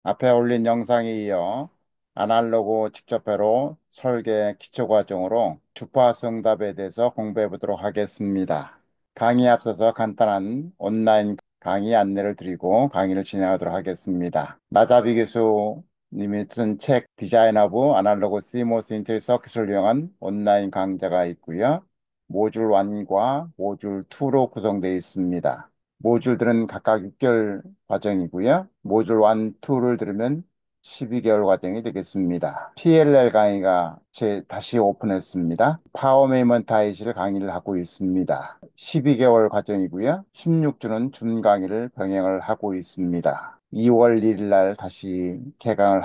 앞에 올린 영상에 이어 아날로그 직접회로 설계 기초 과정으로 주파수 응답에 대해서 공부해 보도록 하겠습니다. 강의에 앞서서 간단한 온라인 강의 안내를 드리고 강의를 진행하도록 하겠습니다. 나자비 교수님이 쓴 책 디자인 오브 아날로그 CMOS 인텔 서킷을 이용한 온라인 강좌가 있고요. 모듈 1과 모듈 2로 구성되어 있습니다. 모듈들은 각각 6개월 과정이고요. 모듈 1, 2를 들으면 12개월 과정이 되겠습니다. PLL 강의가 다시 오픈했습니다. 파워 메이먼트 IC를 강의를 하고 있습니다. 12개월 과정이고요. 16주는 준 강의를 병행을 하고 있습니다. 2월 1일 날 다시 개강을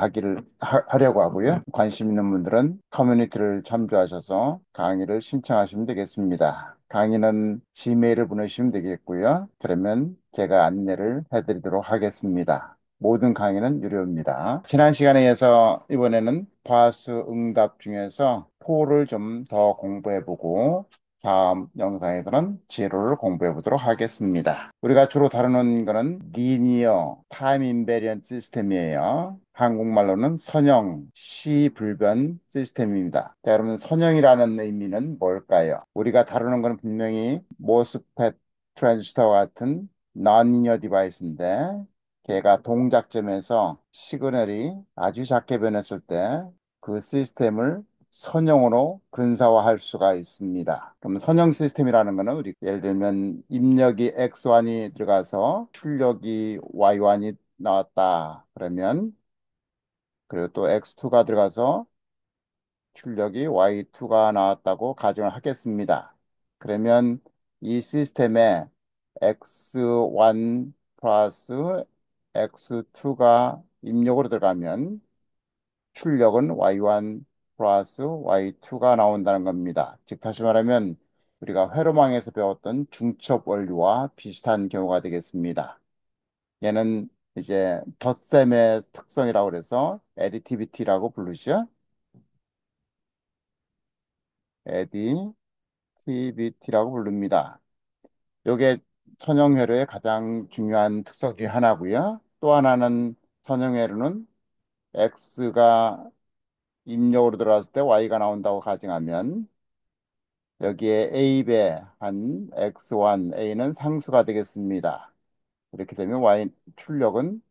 하려고 하고요. 관심 있는 분들은 커뮤니티를 참조하셔서 강의를 신청하시면 되겠습니다. 강의는 지메일을 보내주시면 되겠고요. 그러면 제가 안내를 해드리도록 하겠습니다. 모든 강의는 유료입니다. 지난 시간에 이어서 이번에는 과수 응답 중에서 포를 좀 더 공부해보고 다음 영상에서는 제로를 공부해 보도록 하겠습니다. 우리가 주로 다루는 것은 리니어 타임 인베리언트 시스템이에요. 한국말로는 선형, 시불변 시스템입니다. 자, 여러분 선형이라는 의미는 뭘까요? 우리가 다루는 것은 분명히 모스펫 트랜지스터 같은 non-linear 디바이스인데 걔가 동작점에서 시그널이 아주 작게 변했을 때 그 시스템을 선형으로 근사화할 수가 있습니다. 그럼 선형 시스템이라는 것은 우리 예를 들면 입력이 X1이 들어가서 출력이 Y1이 나왔다. 그러면 그리고 또 X2가 들어가서 출력이 Y2가 나왔다고 가정을 하겠습니다. 그러면 이 시스템에 X1 플러스 X2가 입력으로 들어가면 출력은 Y1 플러스 Y2가 나온다는 겁니다. 즉 다시 말하면 우리가 회로망에서 배웠던 중첩 원리와 비슷한 경우가 되겠습니다. 얘는 이제 덧셈의 특성이라고 그래서 additivity라고 부르죠. additivity라고 부릅니다. 이게 선형회로의 가장 중요한 특성 중에 하나고요. 또 하나는 선형회로는 X가 입력으로 들어갔을 때 Y가 나온다고 가정하면 여기에 A배 한 X1, A는 상수가 되겠습니다. 이렇게 되면 출력은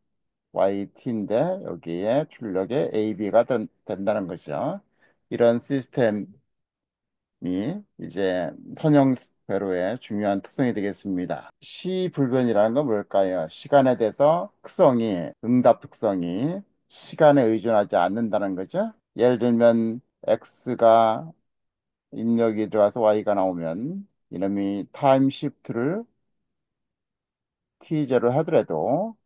YT인데 여기에 출력에 AB가 된다는 거죠. 이런 시스템이 이제 선형 회로의 중요한 특성이 되겠습니다. 시불변이라는 건 뭘까요? 시간에 대해서 응답 특성이 시간에 의존하지 않는다는 거죠. 예를 들면 X가 입력이 들어와서 Y가 나오면 이놈이 타임 시프트를 T0로 하더라도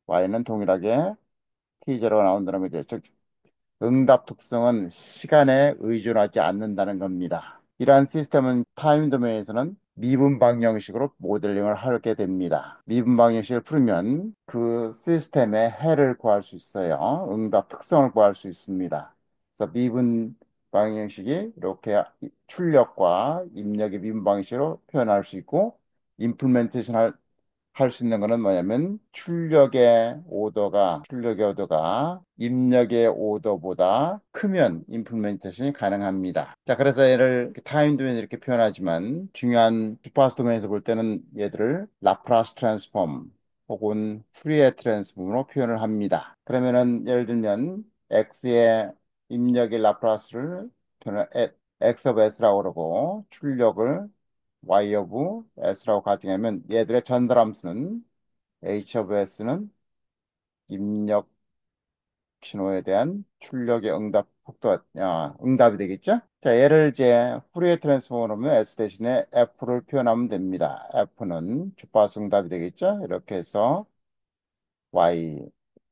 Y는 동일하게 T0가 나온다는 거죠. 즉, 응답 특성은 시간에 의존하지 않는다는 겁니다. 이러한 시스템은 타임 도메인에서는 미분 방정식으로 모델링을 하게 됩니다. 미분 방정식을 풀면 그 시스템의 해를 구할 수 있어요. 응답 특성을 구할 수 있습니다. 그래서 미분 방정식이 이렇게 출력과 입력의 미분 방식으로 표현할 수 있고 임플멘테이션 할 수 있는 거는 뭐냐면 출력의 오더가 입력의 오더보다 크면 임플멘테이션이 가능합니다. 자, 그래서 얘를 타임 도메인 이렇게 표현하지만 중요한 주파수 도메인에서 볼 때는 얘들을 라프라스 트랜스폼 혹은 푸리에 트랜스폼으로 표현을 합니다. 그러면은 예를 들면 x의 입력의 라프라스를 x of s라고 그러고 출력을 y of s라고 가정하면 얘들의 전달함수는 h of s는 입력 신호에 대한 출력의 응답이 되겠죠? 자, 얘를 이제 푸리에 트랜스폼으로 하면 s 대신에 f를 표현하면 됩니다. f는 주파수 응답이 되겠죠? 이렇게 해서 y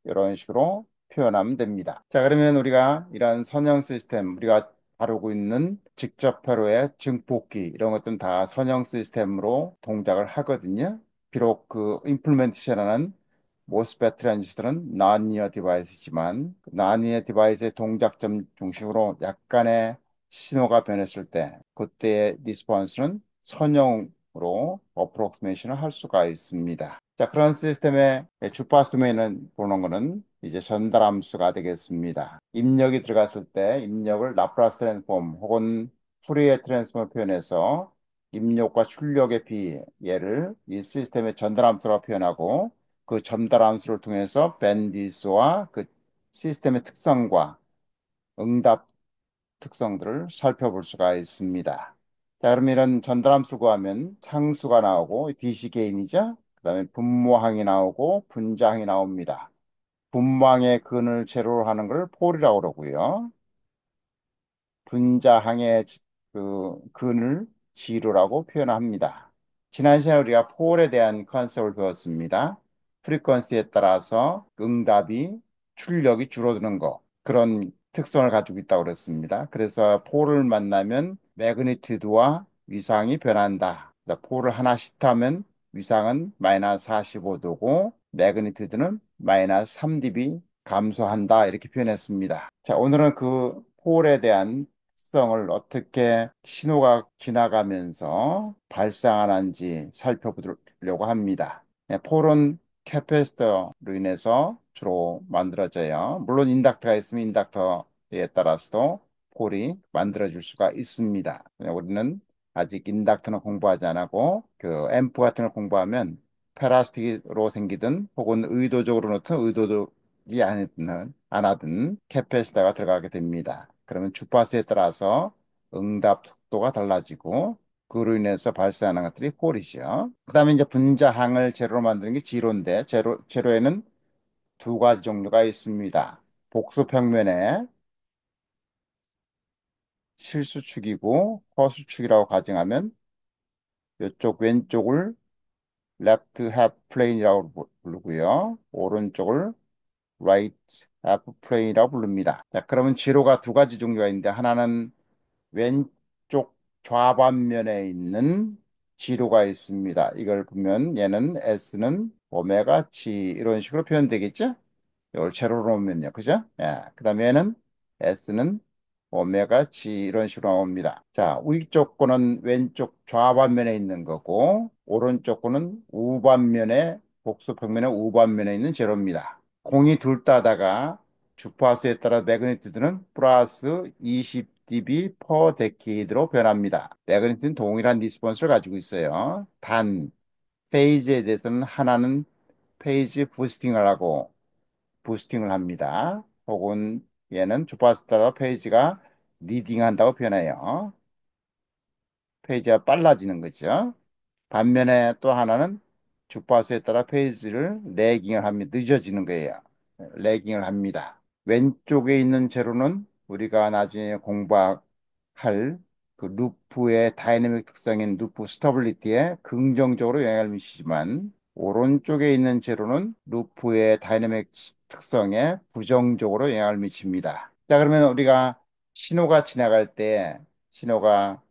이런 식으로 표현하면 됩니다. 자, 그러면 우리가 이런 선형 시스템, 우리가 다루고 있는 직접 회로의 증폭기 이런 것들은 다 선형 시스템으로 동작을 하거든요. 비록 그 임플멘테이션하는 모스펫 트랜지스터는 non-linear 디바이스지만 non-linear 디바이스의 동작점 중심으로 약간의 신호가 변했을 때 그때의 리스폰스는 선형으로 어프로크시메이션을 할 수가 있습니다. 자, 그런 시스템의 주파수 도메인을 보는 것은 이제 전달함수가 되겠습니다. 입력이 들어갔을 때 입력을 라플라스 트랜스폼 혹은 푸리에 트랜스폼을 표현해서 입력과 출력의 비례를 이 시스템의 전달함수라고 표현하고 그 전달함수를 통해서 밴디스와 그 시스템의 특성과 응답 특성들을 살펴볼 수가 있습니다. 자, 그럼 이런 전달함수 구하면 상수가 나오고 디시게인이죠. 그다음에 분모항이 나오고 분자항이 나옵니다. 분모항의 근을 제로로 하는 걸 폴이라고 그러고요. 분자항의 그 근을 지로라고 표현합니다. 지난 시간에 우리가 폴에 대한 컨셉을 배웠습니다. 프리퀀시에 따라서 응답이 출력이 줄어드는 거 그런 특성을 가지고 있다고 그랬습니다. 그래서 폴을 만나면 매그니튜드와 위상이 변한다. 폴을 하나씩 타면 위상은 마이너스 45도고 매그니튜드는 마이너스 3dB 감소한다 이렇게 표현했습니다. 자, 오늘은 그 폴에 대한 특성을 어떻게 신호가 지나가면서 발생하는지 살펴보려고 합니다. 네, 폴은 캐패시터로 인해서 주로 만들어져요. 물론 인덕터가 있으면 인덕터에 따라서도 폴이 만들어질 수가 있습니다. 네, 우리는 아직 인덕터는 공부하지 않고 그 앰프 같은 걸 공부하면 페라스틱으로 생기든 혹은 의도적으로 넣든 의도적이 안 하든 캐패시터가 들어가게 됩니다. 그러면 주파수에 따라서 응답 속도가 달라지고 그로 인해서 발생하는 것들이 폴이죠. 그다음에 이제 분자항을 제로로 만드는 게 지로인데 제로에는 두 가지 종류가 있습니다. 복수평면에 실수축이고 허수축이라고 가정하면 이쪽 왼쪽을 left half plane이라고 부르고요. 오른쪽을 right half plane이라고 부릅니다. 자, 그러면 지로가 두 가지 종류가 있는데 하나는 왼쪽 좌반면에 있는 지로가 있습니다. 이걸 보면 얘는 S는 오메가 G 이런 식으로 표현되겠죠? 이걸 제로로 놓으면요. 그죠? 예. 그 다음에 얘는 S는 오메가 G 이런 식으로 나옵니다. 자, 위쪽 거는 왼쪽 좌반면에 있는 거고 오른쪽 거는 우반면에 복수평면의 우반면에 있는 제로입니다. 공이 둘 따다가 주파수에 따라 매그니튜드는 플러스 20dB per decade로 변합니다. 매그니튜드는 동일한 리스폰스를 가지고 있어요. 단, 페이지에 대해서는 하나는 페이지 부스팅을 하고 부스팅을 합니다. 혹은 얘는 주파수 따라 페이지가 리딩한다고 표현해요. 페이지가 빨라지는 거죠. 반면에 또 하나는 주파수에 따라 페이지를 레깅을 합니다. 늦어지는 거예요. 레깅을 합니다. 왼쪽에 있는 제로는 우리가 나중에 공부할 그 루프의 다이내믹 특성인 루프 스터빌리티에 긍정적으로 영향을 미치지만 오른쪽에 있는 제로는 루프의 다이내믹 특성에 부정적으로 영향을 미칩니다. 자, 그러면 우리가 신호가 지나갈 때 신호가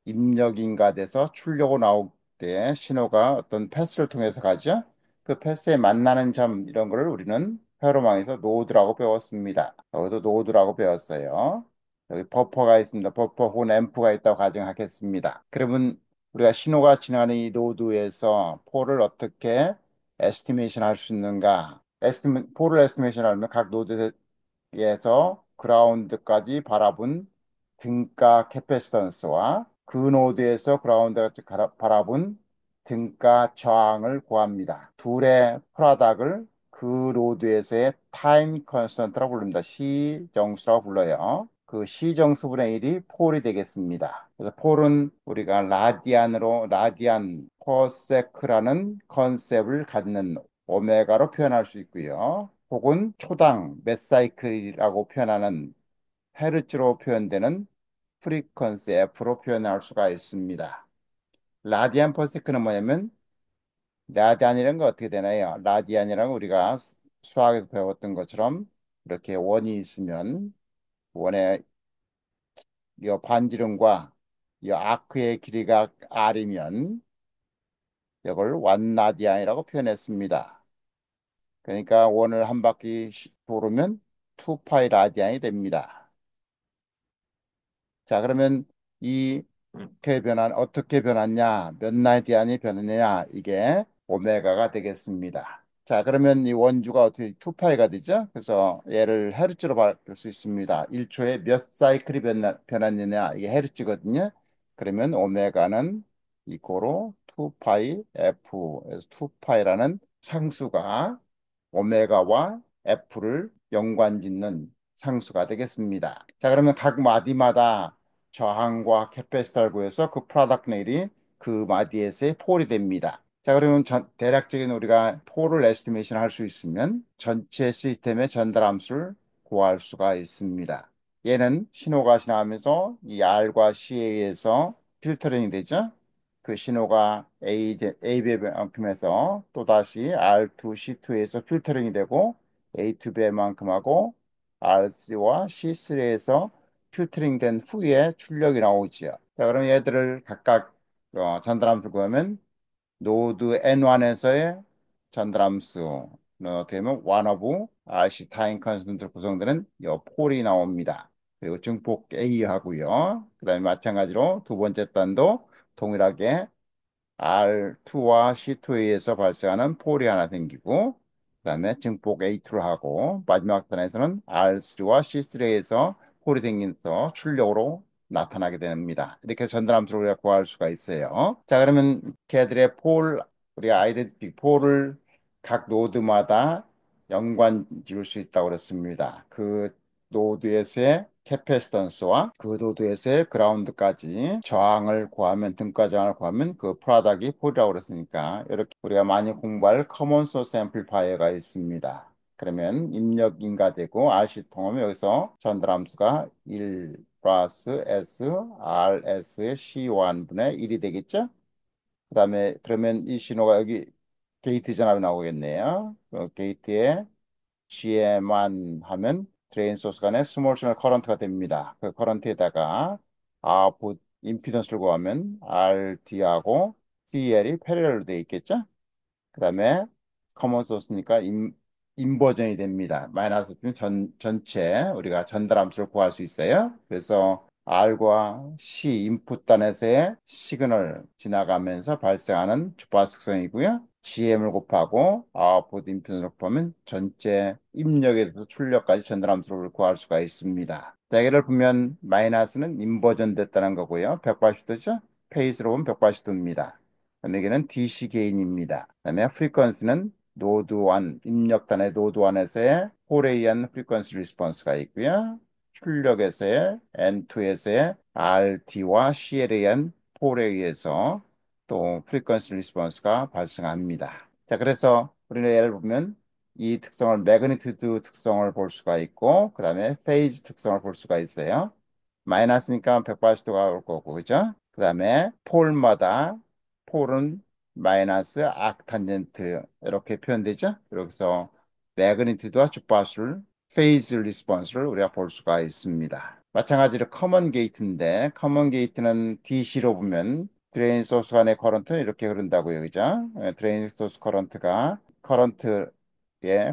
입력인가 돼서 출력으로 나올 때 신호가 어떤 패스를 통해서 가죠. 그 패스에 만나는 점 이런 거를 우리는 회로망에서 노드라고 배웠습니다. 여기도 노드라고 배웠어요. 여기 버퍼가 있습니다. 버퍼 혹은 앰프가 있다고 가정하겠습니다. 그러면 우리가 신호가 지나가는 이 노드에서 폴을 어떻게 에스티메이션 할 수 있는가? 폴을 에스티메이션 하면 각 노드에서 그라운드까지 바라본 등가 캐패시턴스와 그 노드에서 그라운드까지 바라본 등가 저항을 구합니다. 둘의 프로덕을 그 노드에서의 타임 컨스턴트라고 부릅니다. 시정수라고 불러요. 그 시정수분의 1이 폴이 되겠습니다. 그래서 폴은 우리가 라디안 퍼세크라는 컨셉을 갖는 오메가로 표현할 수 있고요. 혹은 초당 몇 사이클이라고 표현하는 헤르츠로 표현되는 프리퀀시 F로 표현할 수가 있습니다. 라디안 퍼 세컨은 뭐냐면 라디안이라는 거 어떻게 되나요? 라디안이라는 거 우리가 수학에서 배웠던 것처럼 이렇게 원이 있으면 원의 이 반지름과 이 아크의 길이가 R이면 이걸 완라디안이라고 표현했습니다. 그러니까 원을 한 바퀴 돌으면 2파이 라디안이 됩니다. 자, 그러면 이 어떻게 변했냐, 몇 라디안이 변했냐, 이게 오메가가 되겠습니다. 자, 그러면 이 원주가 어떻게 2파이가 되죠? 그래서 얘를 헤르츠로 바꿀 수 있습니다. 1초에 몇 사이클이 변했느냐, 이게 헤르츠거든요. 그러면 오메가는 이코로 2파이 F, 그래서 2파이라는 상수가 오메가와 F를 연관짓는 상수가 되겠습니다. 자, 그러면 각 마디마다 저항과 캐패시터를 구해서 그 프로덕트 내일이 그 마디에서의 폴이 됩니다. 자, 그러면 대략적인 우리가 폴을 에스티메이션 할 수 있으면 전체 시스템의 전달 함수를 구할 수가 있습니다. 얘는 신호가 지나가면서 이 R과 C에 의해서 필터링이 되죠. 그 신호가 A배만큼에서 또다시 R2, C2에서 필터링이 되고 A2배만큼하고 R3와 C3에서 필터링 된 후에 출력이 나오지요. 자, 그럼 얘들을 각각 전달함수 구하면 노드 N1에서의 전달함수 어떻게 보면 one of RC 타임 컨스턴트로 구성되는 이 폴이 나옵니다. 그리고 증폭 A 하고요. 그 다음에 마찬가지로 두 번째 단도 동일하게 R2와 C2에 의해서 발생하는 폴이 하나 생기고 그다음에 증폭 A2를 하고 마지막 단에서는 R3와 C3에 의해서 폴이 생겨서 출력으로 나타나게 됩니다. 이렇게 전달함수를 우리가 구할 수가 있어요. 자, 그러면 걔들의 우리가 아이덴티티 폴을 각 노드마다 연관 지을 수 있다고 그랬습니다. 그 노드에서의 캐패시턴스와 그 노드에서의 그라운드까지 저항을 구하면 등가 저항을 구하면 그 프로덕트이 폴이라고 그랬으니까 이렇게 우리가 많이 공부할 커먼 소스 앰플리파이어가 있습니다. 그러면 입력 인가되고 RC 통하면 여기서 전달함수가 1 플러스 S RS의 C1분의 1이 되겠죠? 그 다음에 그러면 이 신호가 여기 게이트 전압이 나오겠네요. 게이트에 GM만 하면 드레인 소스 간의 스몰 시그널 커런트가 됩니다. 그 커런트에다가 아웃풋 임피던스를 구하면 RD하고 CL이 패러렐로 되어 있겠죠? 그 다음에 커먼 소스니까 인버전이 됩니다. 마이너스 전체 우리가 전달 함수를 구할 수 있어요. 그래서 R과 C 인풋 단에서의 시그널 지나가면서 발생하는 주파수 특성이고요. GM을 곱하고 아웃풋 임피던스를 곱하면 전체 입력에서 출력까지 전달 함수를 구할 수가 있습니다. 자, 예를 보면 마이너스는 인버전 됐다는 거고요. 180도죠? 페이스로 보면 180도입니다. 여기는 DC 게인입니다. 그다음에 프리퀀스는 노드 1, 입력단의 노드 1에서의 홀에 의한 프리퀀스 리스폰스가 있고요. 출력에서의 N2에서의 RT와 CL에 의한 폴에 의해서 또 프리퀀스 리스폰스가 발생합니다. 자, 그래서 우리는 예를 보면 이 특성을 매그니튜드 특성을 볼 수가 있고 그 다음에 페이즈 특성을 볼 수가 있어요. 마이너스니까 180도가 올 거고 그죠? 그 다음에 폴은 마이너스 아크탄젠트 이렇게 표현되죠. 그래서 매그니튜드와 주파수를 페이즈 리스폰스를 우리가 볼 수가 있습니다. 마찬가지로 커먼 게이트인데 커먼 게이트는 DC로 보면 드레인 소스 간의 커런트는 이렇게 흐른다고요. 그죠? 드레인 소스 커런트에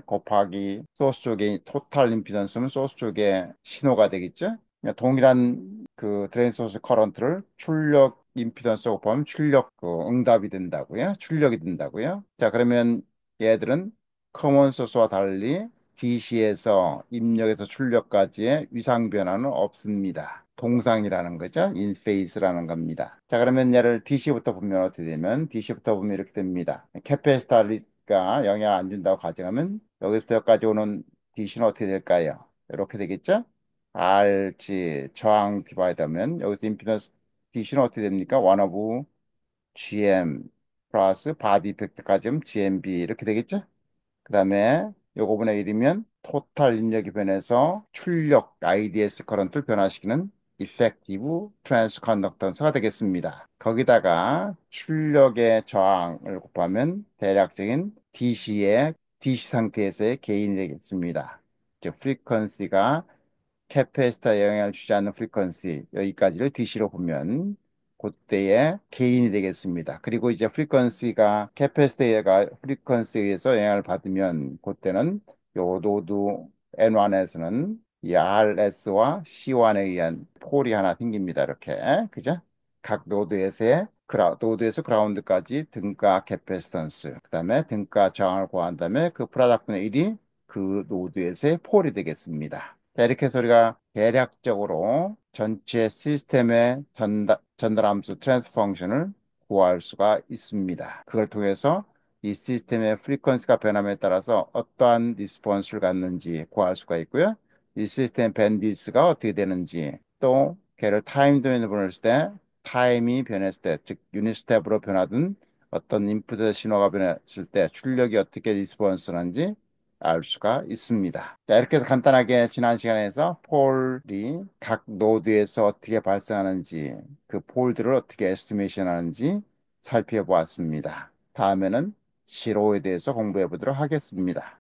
곱하기 소스 쪽에 토탈 임피던스는 소스 쪽에 신호가 되겠죠. 그러니까 동일한 그 드레인 소스 커런트를 출력 임피던스 곱하면 출력 응답이 된다고요. 출력이 된다고요. 자, 그러면 얘들은 커먼 소스와 달리 DC에서 입력에서 출력까지의 위상 변화는 없습니다. 동상이라는 거죠. 인페이스라는 겁니다. 자, 그러면 얘를 DC부터 보면 어떻게 되면 DC부터 보면 이렇게 됩니다. 캐패시터가 영향을 안 준다고 가정하면 여기부터 여기까지 오는 DC는 어떻게 될까요? 이렇게 되겠죠? RG 저항 디바이드 하면 여기서 임피던스 DC는 어떻게 됩니까? 1 오브 GM 플러스 바디 이펙트까지 하면 GMB 이렇게 되겠죠? 그 다음에 요거분의 1이면 토탈 입력이 변해서 출력 IDS 커런트를 변화시키는 effective transconductance가 되겠습니다. 거기다가 출력의 저항을 곱하면 대략적인 DC 상태에서의 게인이 되겠습니다. 즉 프리퀀시가 캐패시터에 영향을 주지 않는 프리퀀시 여기까지를 DC로 보면 그때의 게인이 되겠습니다. 그리고 이제 프리퀀시가 캐패시터가 프리퀀시에 의해서 영향을 받으면 그때는 요 노드 N1에서는 이 RS와 C1에 의한 폴이 하나 생깁니다. 이렇게 그죠? 각 노드에서의 노드에서 그라운드까지 등가 캐패시턴스, 그 다음에 등가 저항을 구한 다음에 그 프라닥분의 1이 그 노드에서의 폴이 되겠습니다. 자, 이렇게 해서 우리가 대략적으로 전체 시스템의 전달함수 트랜스 펑션을 구할 수가 있습니다. 그걸 통해서 이 시스템의 프리퀀시가 변함에 따라서 어떠한 리스폰스를 갖는지 구할 수가 있고요. 이 시스템 밴디스가 어떻게 되는지, 또 걔를 타임 도메인으로 보냈을 때 타임이 변했을 때, 즉 유닛 스텝으로 변하든 어떤 인풋의 신호가 변했을 때 출력이 어떻게 리스폰스하는지 알 수가 있습니다. 자, 이렇게 해서 간단하게 지난 시간에서 폴이 각 노드에서 어떻게 발생하는지, 그 폴들을 어떻게 에스티메이션 하는지 살펴보았습니다. 다음에는 시로에 대해서 공부해 보도록 하겠습니다.